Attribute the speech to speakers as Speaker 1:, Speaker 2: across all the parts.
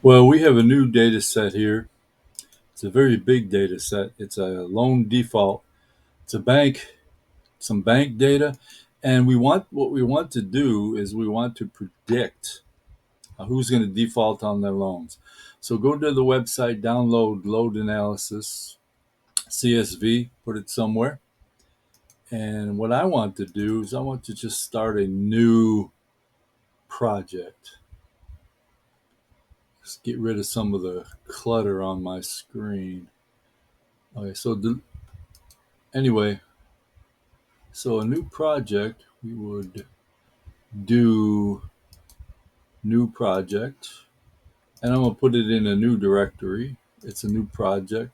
Speaker 1: Well, we have a new data set here. It's a very big data set. It's a loan default. It's a bank, some bank data. And what we want to do is we want to predict who's going to default on their loans. So go to the website, download load analysis, CSV, put it somewhere. And what I want to do is I want to just start a new project. Just get rid of some of the clutter on my screen. Okay, anyway, so a new project, we would do new project, and I'm going to put it in a new directory. It's a new project.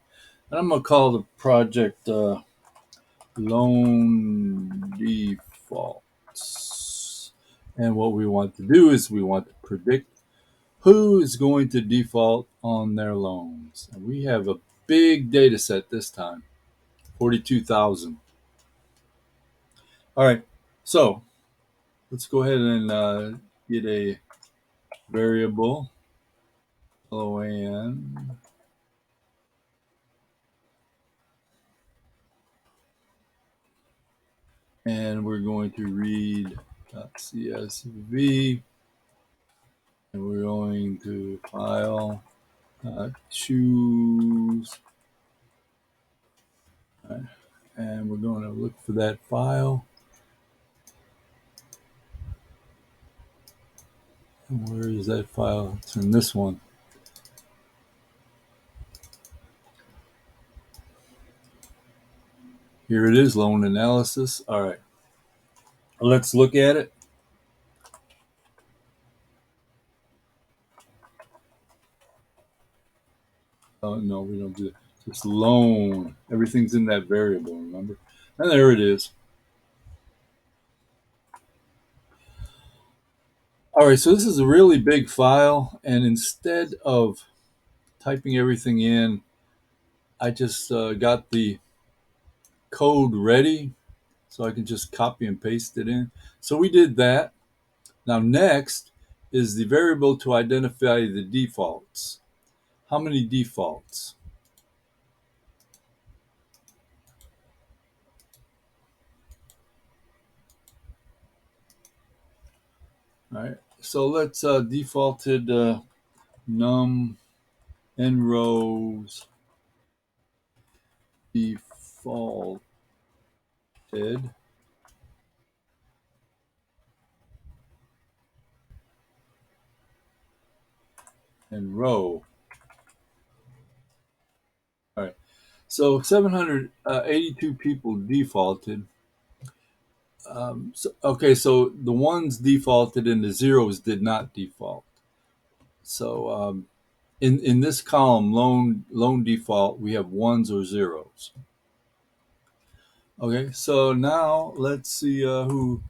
Speaker 1: And I'm going to call the project loan defaults. And what we want to do is we want to predict who is going to default on their loans. And we have a big data set this time, 42,000. All right, so let's go ahead and get a variable LOAN, and we're going to read .csv, and we're going to file choose, right, and we're going to look for that file. And where is that file? It's in this one. Here it is, loan analysis. All right, let's look at it. Oh, no, we don't do it. Just loan. Everything's in that variable, remember? And there it is. All right, so this is a really big file, and instead of typing everything in, I just got the code ready so I can just copy and paste it in. So we did that. Now next is the variable to identify the defaults. How many defaults? All right, so let's defaulted num n rows defaulted and row. All right, so 782 people defaulted. So the ones defaulted and the zeros did not default. So in this column, loan default, we have ones or zeros. Okay, so now let's see who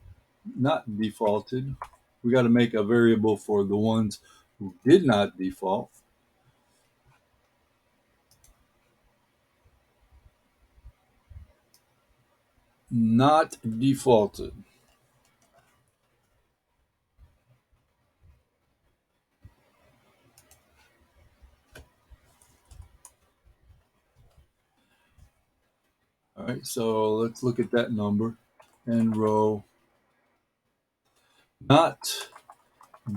Speaker 1: not defaulted. We got to make a variable for the ones who did not default. Not defaulted. All right, so let's look at that number and row. Not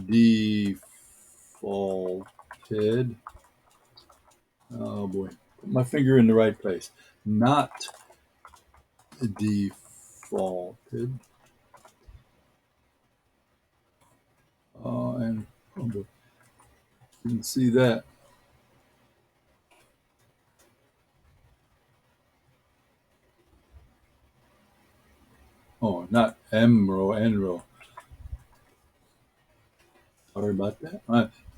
Speaker 1: defaulted. Oh boy, put my finger in the right place. Not defaulted. And oh boy, didn't see that. Oh, not M row, N row. Sorry about that.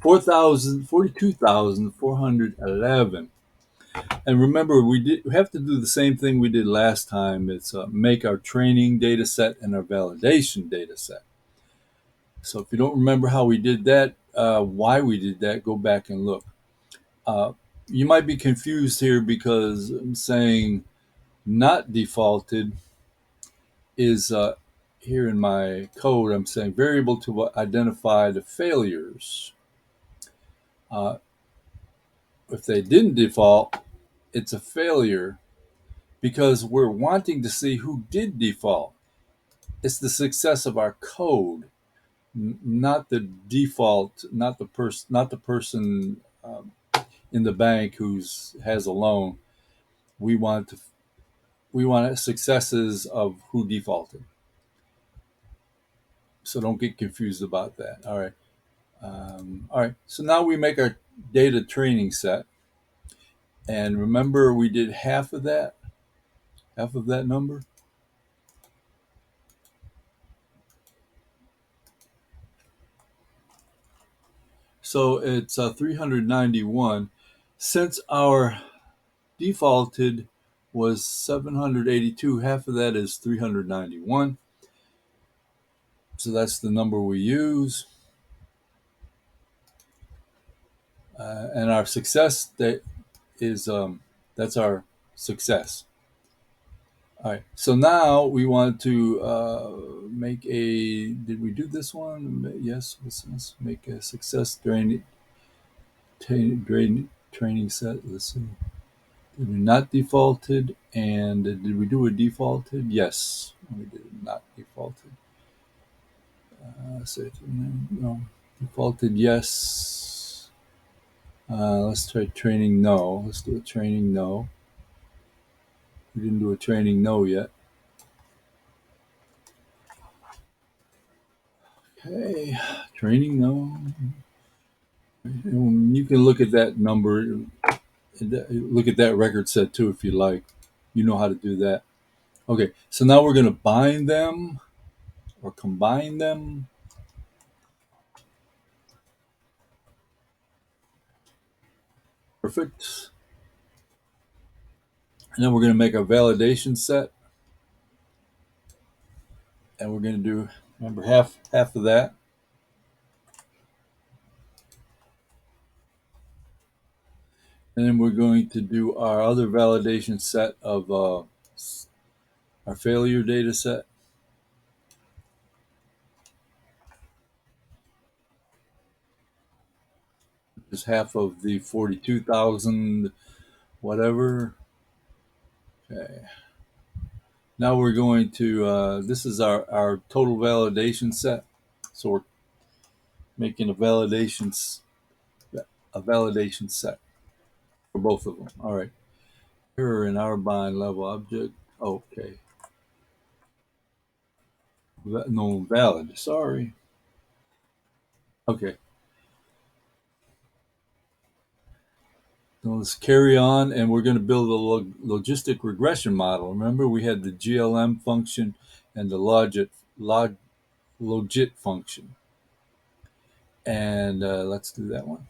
Speaker 1: 42,411. And remember, we have to do the same thing we did last time. It's make our training data set and our validation data set. So if you don't remember how we did that, why we did that, go back and look. Uh, you might be confused here because I'm saying not defaulted is here in my code. I'm saying variable to identify the failures. Uh, if they didn't default, it's a failure because we're wanting to see who did default. It's the success of our code, not the default, not the person in the bank who's has a loan. We want to we want successes of who defaulted. So don't get confused about that. All right. All right. So now we make our data training set, and remember we did half of that number. So it's 391. Since our defaulted was 782, half of that is 391. So that's the number we use. And our success that is that's our success. All right. So now we want to make a. Did we do this one? Yes. Let's make a success training set. Let's see. Did we not defaulted? And did we do a defaulted? Yes, we did not defaulted. So no, defaulted. Yes. Let's try training. No. Let's do a training. No. We didn't do a training. No yet. Okay. Training. No. And you can look at that number. Look at that record set too if you like. You know how to do that. Okay. So now we're going to bind them or combine them. Perfect. And then we're going to make a validation set, and we're going to do remember half of that, and then we're going to do our other validation set of our failure data set. Is half of the 42,000 whatever. Okay. Now we're going to this is our total validation set. So we're making a validation set for both of them. All right. Error in our bind level object. Okay. No valid. Sorry. Okay. So let's carry on, and we're going to build a logistic regression model. Remember, we had the GLM function and the logit function. And let's do that one.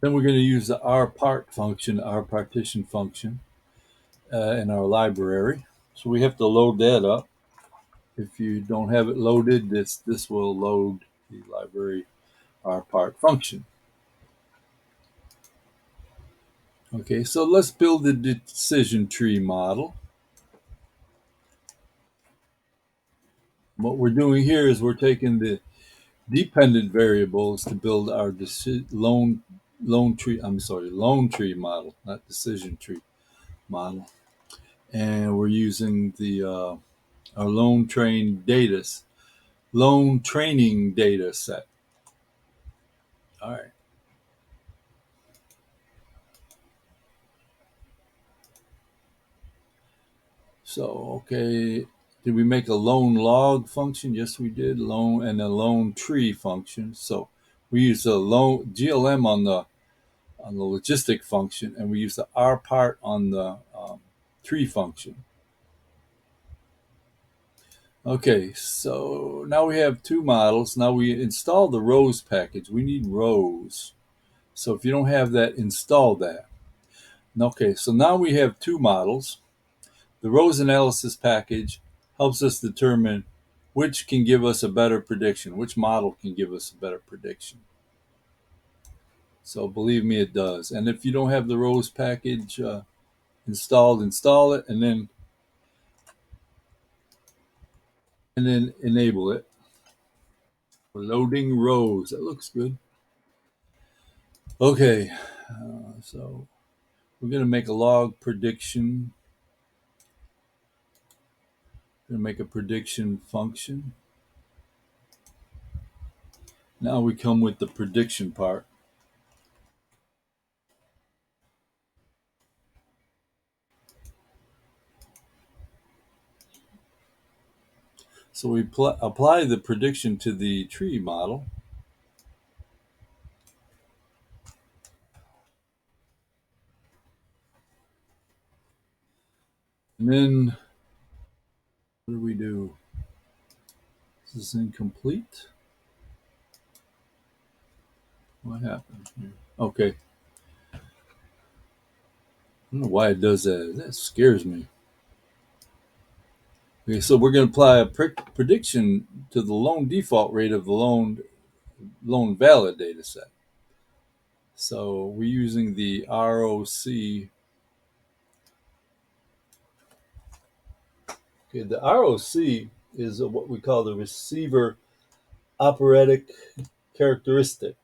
Speaker 1: Then we're going to use the rpart function, our partition function, in our library. So we have to load that up. If you don't have it loaded, this will load the library rpart function. Okay, so let's build the decision tree model. What we're doing here is we're taking the dependent variables to build our loan tree model, not decision tree model. And we're using the our loan training data set. All right. So, okay, did we make a loan log function? Yes, we did. Loan and a loan tree function. So we use the loan GLM on the logistic function, and we use the rpart on the tree function. Okay, so now we have two models. Now we install the rows package. We need rows. So if you don't have that, install that. Okay, so now we have two models. The rows analysis package helps us determine which can give us a better prediction, which model can give us a better prediction. So believe me, it does. And if you don't have the rows package installed, install it, and then and then enable it. Loading rows. That looks good. Okay, so we're going to make a log prediction. We're going to make a prediction function. Now we come with the prediction part. So we apply the prediction to the tree model. And then what do we do? This is incomplete. What happened here? Okay. I don't know why it does that. That scares me. Okay, so we're going to apply a prediction to the lone default rate of the lone valid data set. So we're using the ROC. Okay, the ROC is what we call the receiver operatic characteristic.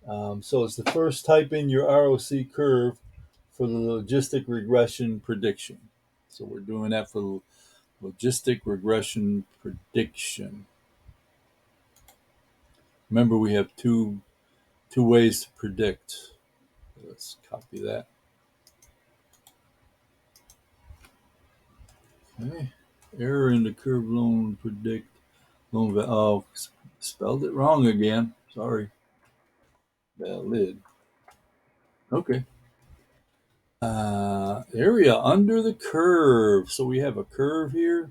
Speaker 1: So it's the first type in your ROC curve for the logistic regression prediction. So we're doing that for the logistic regression prediction. Remember, we have two ways to predict. Let's copy that. Okay. Error in the curve lone predict lone. Oh, spelled it wrong again. Sorry. Valid. Okay. Area under the curve. So we have a curve here.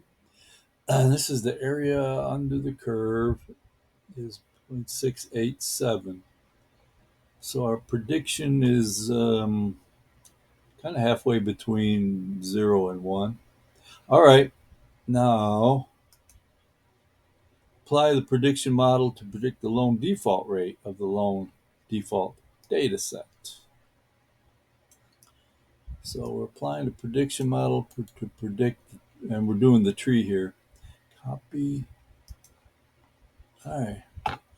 Speaker 1: This is the area under the curve is 0.687. So our prediction is kind of halfway between 0 and 1. All right. Now apply the prediction model to predict the lone default rate of the lone default data set. So we're applying the prediction model to predict, and we're doing the tree here. Copy. All right.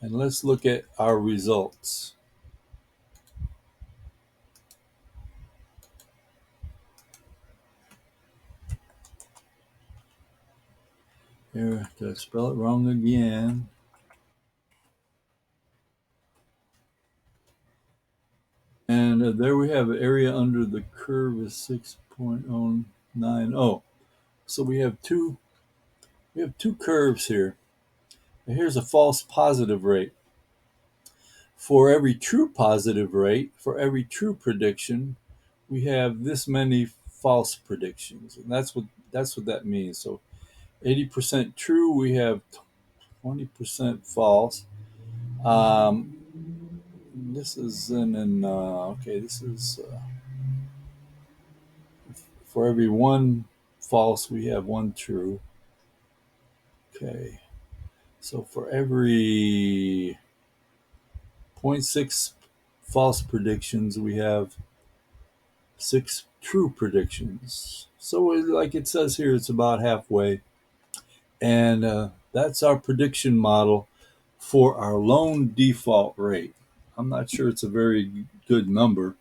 Speaker 1: And let's look at our results. Here, did I spell it wrong again? And there we have area under the curve is 6.090. So we have two curves here. And here's a false positive rate. For every true positive rate, for every true prediction, we have this many false predictions. And that's what that means. So 80% true, we have 20% false. This is this is for every one false, we have one true. Okay, so for every 0.6 false predictions, we have 6 true predictions. So like it says here, it's about halfway. And that's our prediction model for our lone default rate. I'm not sure it's a very good number.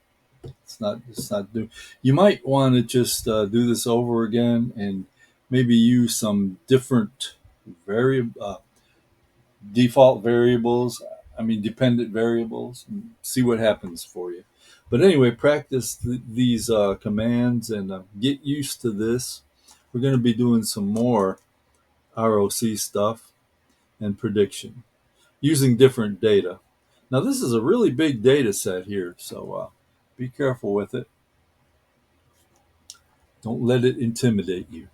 Speaker 1: It's not new. You might want to just do this over again and maybe use some different default variables. I mean, dependent variables, and see what happens for you. But anyway, practice these commands and get used to this. We're going to be doing some more ROC stuff and prediction using different data. Now, this is a really big data set here, so be careful with it. Don't let it intimidate you.